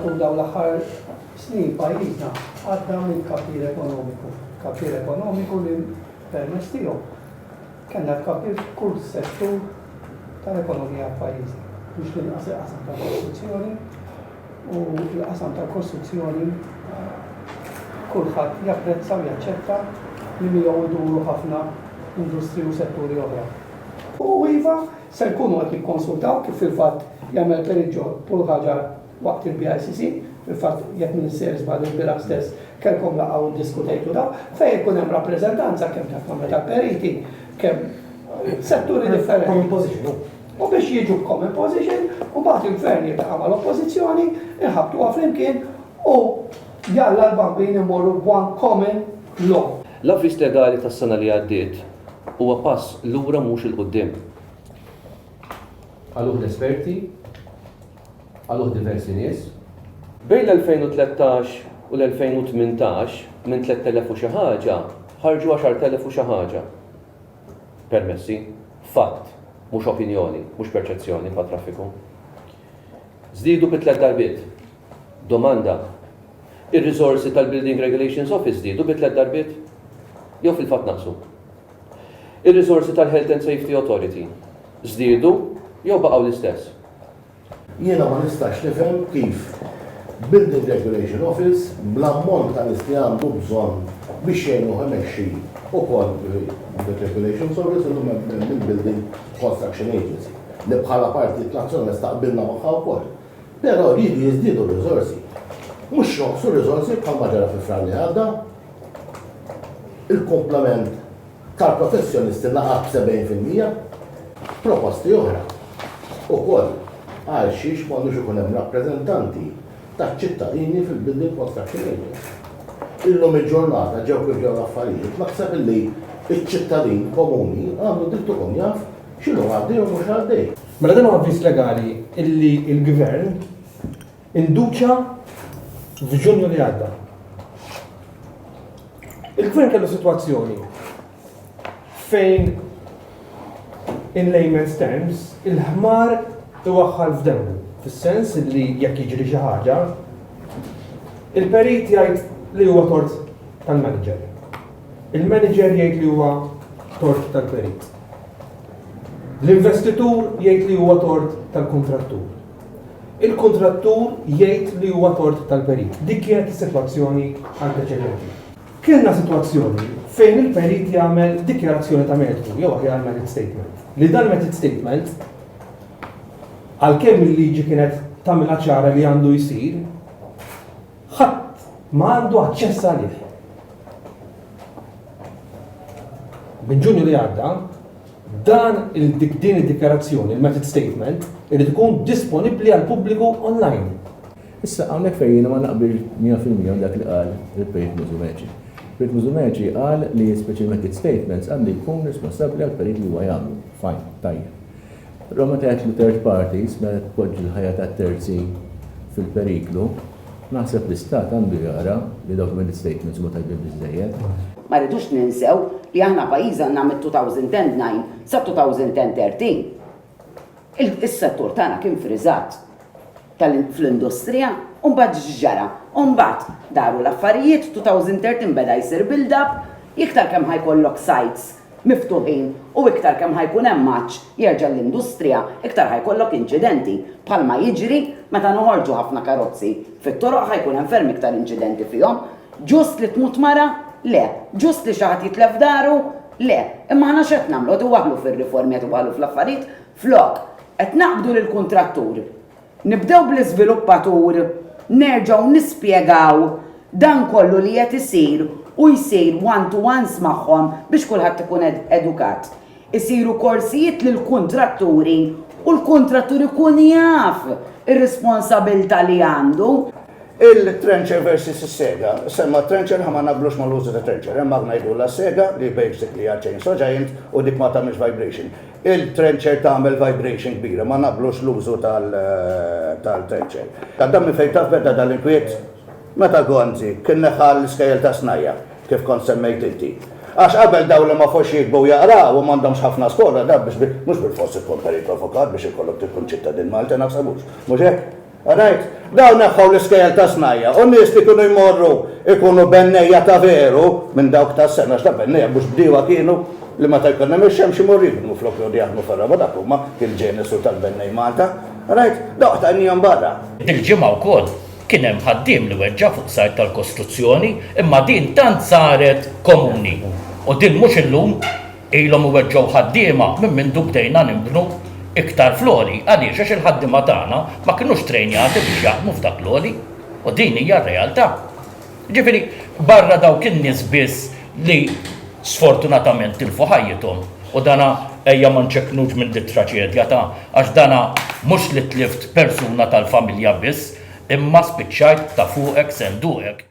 matul dawn l-aħħar snin pajjiżna għadda minn kapir ekonomiku li permezz tiegħu kellna tkabbir kull settur tal-ekonomija pajjiżna biex linqas il-qasam tal-kostruzzjoni u l-qasam tal-kostruzzjoni kulħadd japprezza u jaċċetta li miegħu iduru ħafna industri u setturi oħra. U iva se nkunu qed nikkonsultaw kif fil-fatt jagħmel periġġo kull ħaġa waqt il-BICC, fil-fatt jekk Ministeris bħal il-bira stess kellkom laqgħu ddiskutejtu da, fejn ikun hemm rappreżentanza kemm ta' tal-periti, kemm setturi differenti. U biex jiġu common position, u mbagħad il-gvern jiltaqa' mal-oppożizzjoni, inħabtuha flimkien u jalla l-bambin imorru b'one common law. L-avviż legali tas-sena li għaddiet huwa pass lura mhux il-qudiem. Għaluh l-esperti, għaluh diversi nies. Bejn l-2013 u l-2018 minn 3,000 u xi ħaġa ħarġu 10,000 u xi ħaġa. Permessi, fatt, mhux opinjoni, mhux perċezzjoni pa' traffiku. Żdiedu b'3 darbiet. Domanda, ir-riżorsi tal-Building Regulations Office żdiedu b'3 darbiet? Jew fil-fatt naqsu. Ir-riżorsi tal-Health and Safety Authority żdiedu jew baqgħu l-istess. Jiena ma nistax nifhem kif Building Regulation Office bl-ammont tal-isti għandu bżonn biex jgħinu ħemexxi ukoll Building Regulation Office u mill-Building Construction Agency li bħala parti t-nazzjoni staqbilna magħha wkoll. Però rridu jiżdiedu r-riżorsi. Mhux noqsu r-riżorsi bħalma ġara fi frar li għadda, il-komplement tal-professjonisti naqab 70%, proposti oħra. Ukoll għal xiex m'għandux ikun hemm rappreżentanti taċ-ċittadini fil-Building Construction Agency. Illum il-ġurnata ġew kif ġew l-affarijiet, naħseb illi iċ-ċittadin komuni għandu dritt ikun jaf x'inhu għaddej u mhux għaddej. Mela dan huwa avviż legali illi l-Gvern induċa f'Ġunju li għadda. Il-Gvern kellu sitwazzjoni fejn in layman's terms il-ħmar iwaħħal f'demmu, fis-sens li jekk jiġri xi ħaġa, il-perit jgħid li huwa tort tal-manager. Il-manager jgħid li huwa tort tal-perit. L-investitur jgħid li huwa tort tal-kontrattur. Il-kontrattur jgħid li huwa tort tal-perit. Dik kienet is-sitwazzjoni anteċedenti. Kienna sitwazzjoni fejn il-perit jagħmel dikjarazzjoni ta' mertu, jew aħjar merit statement. Li dan merit statement għalkemm il-liġi kienet tagħmilha ċara li għandu jsir, ħadd ma għandu aċċess għalih. Minn Ġunju li għadda, dan din id-dikjarazzjoni, il-method statement, irid ikun disponibbli għal pubbliku online. Issa hawnhekk fejn ma naqbil 100% dak li qal il-Perit Mużumeċi. Perit Mużumeċi qal li speċi method statements għandu jkun responsabbli għal perit li huwa jagħmlu. Fine, tajjeb. Però meta jgħidlu third parties, meta tpoġġi l-ħajja tat-terzi fil-periklu, naħseb l-istat għandu jara li documented statements huma tajbin biżżejjed. Ma rridux ninsew li aħna pajjiż għandna mit-2009 sa 2013. Is-settur tagħna kien friżat fl-industrija u mbagħad ġara. U mbagħad daru l-affarijiet 2013 beda jsir build-up, iktar kemm ħajkollok sites miftuħin u iktar kemm ħajkun hemm maċċ jerġa' l-industrija, iktar ħajkollok inċidenti. Bħalma jiġri meta noħorġu ħafna karozzi fit-toroq ħajkun hemm ferm iktar inċidenti fihom. Ġust li tmut mara? Le. Ġust li xi ħadd jitlef daru? Le. Imma aħna x'qed nagħmlu qed iwaħlu fir-riformi qed iwaħlu fl-affarijiet flok qed naqbdu lill-kuntratturi. Nibdew bl-iżviluppatur, nerġgħu nispjegaw dan kollu li qed isir u jsir one-to-ones magħhom biex kulħadd ikun edukat. Isiru korsijiet lill-kuntratturi u l-kuntratturi kun jaf ir-responsabilità li għandu. Il-trencher versus is-sega. Semma trencher ħa ma naqblux mal-użu ta' trencher. Hemm magna jgħidu la sega li basically chainsaw giant u dik ma tagħmilx vibration. Il-trencher tagħmel vibration kbira, ma naqblux l-użu tal-trencher. Għaddam fejn taf beda dal-inkwiet meta Gonzi kien neħal l-iskejjel ta' snajja kif kont semmejt inti. Għax qabel daw li ma fux jikbu jaqraw u m'għandhomx ħafna skola da biex mhux bil-forsi tkun perit avukat biex ikollok tkun ċittadin Malta naħsebux. Mhux hekk? Alright, daw neħħaw l-iskejl ta' snajja, u nies li kienu jmorru ikunu bennejja ta' veru minn dawk ta' sena ta' bennejja mhux bdiewa kienu li ma ta' jkollna mix-xemx imorru jibnu flok li jaħdmu farra ma dak huma il-ġenesu tal-bennej Malta. Alright, dawk ta' njom barra. Il-ġimgħa wkoll kien hemm ħaddiem li weġġa' fuq sajt tal-kostruzzjoni imma din tant saret komuni. U din mhux illum ilhom iweġġgħu ħaddiema minn bdejna nibnu iktar flori, għaliex għax il-ħaddima tagħna ma kinux trejnjati biex jaħdmu f'dak l-oli. U din hija r-realtà. Ġifieri barra dawk in-nies biss li sfortunatament tilfu ħajjithom. U dana ejja ma nċekknux minn dit-traċedja ta' għax dana mhux li tlift persuna tal-familja biss, imma spiċċajt ta' fuqek senduqek.